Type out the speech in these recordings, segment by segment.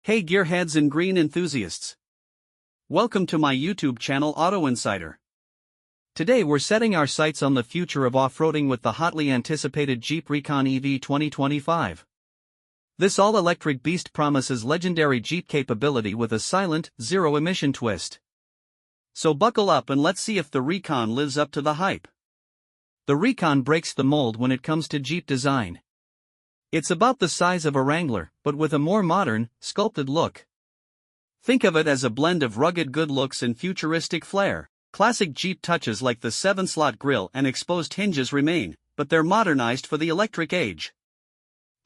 Hey gearheads and green enthusiasts! Welcome to my YouTube channel Auto Insider. Today we're setting our sights on the future of off-roading with the hotly anticipated Jeep Recon EV 2025. This all-electric beast promises legendary Jeep capability with a silent, zero-emission twist. So buckle up and let's see if the Recon lives up to the hype. The Recon breaks the mold when it comes to Jeep design. It's about the size of a Wrangler, but with a more modern, sculpted look. Think of it as a blend of rugged good looks and futuristic flair. Classic Jeep touches like the 7-slot grille and exposed hinges remain, but they're modernized for the electric age.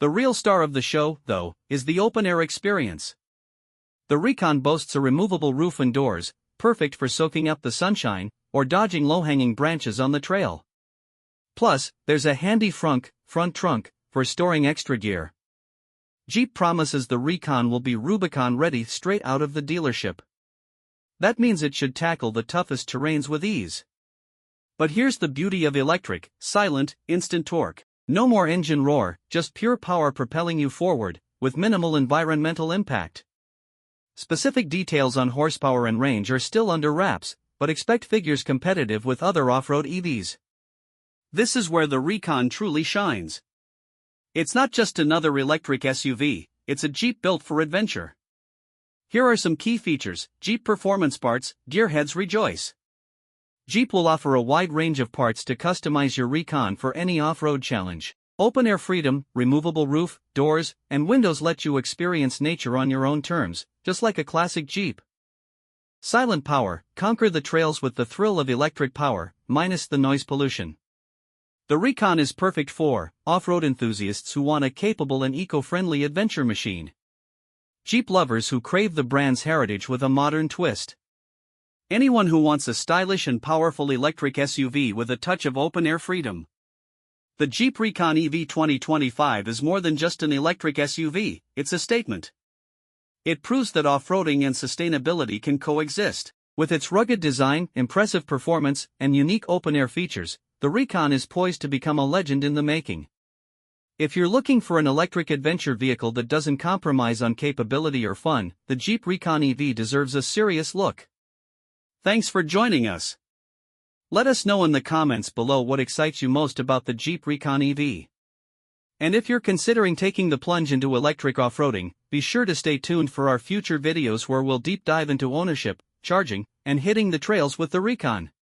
The real star of the show, though, is the open-air experience. The Recon boasts a removable roof and doors, perfect for soaking up the sunshine, or dodging low-hanging branches on the trail. Plus, there's a handy front trunk, for storing extra gear. Jeep promises the Recon will be Rubicon-ready straight out of the dealership. That means it should tackle the toughest terrains with ease. But here's the beauty of electric, silent, instant torque. No more engine roar, just pure power propelling you forward, with minimal environmental impact. Specific details on horsepower and range are still under wraps, but expect figures competitive with other off-road EVs. This is where the Recon truly shines. It's not just another electric SUV, it's a Jeep built for adventure. Here are some key features. Jeep performance parts, gearheads rejoice. Jeep will offer a wide range of parts to customize your Recon for any off-road challenge. Open-air freedom, removable roof, doors, and windows let you experience nature on your own terms, just like a classic Jeep. Silent power, conquer the trails with the thrill of electric power, minus the noise pollution. The Recon is perfect for off-road enthusiasts who want a capable and eco-friendly adventure machine. Jeep lovers who crave the brand's heritage with a modern twist. Anyone who wants a stylish and powerful electric SUV with a touch of open-air freedom. The Jeep Recon EV 2025 is more than just an electric SUV, it's a statement. It proves that off-roading and sustainability can coexist. With its rugged design, impressive performance, and unique open-air features, the Recon is poised to become a legend in the making. If you're looking for an electric adventure vehicle that doesn't compromise on capability or fun, the Jeep Recon EV deserves a serious look. Thanks for joining us. Let us know in the comments below what excites you most about the Jeep Recon EV. And if you're considering taking the plunge into electric off-roading, be sure to stay tuned for our future videos where we'll deep dive into ownership, charging, and hitting the trails with the Recon.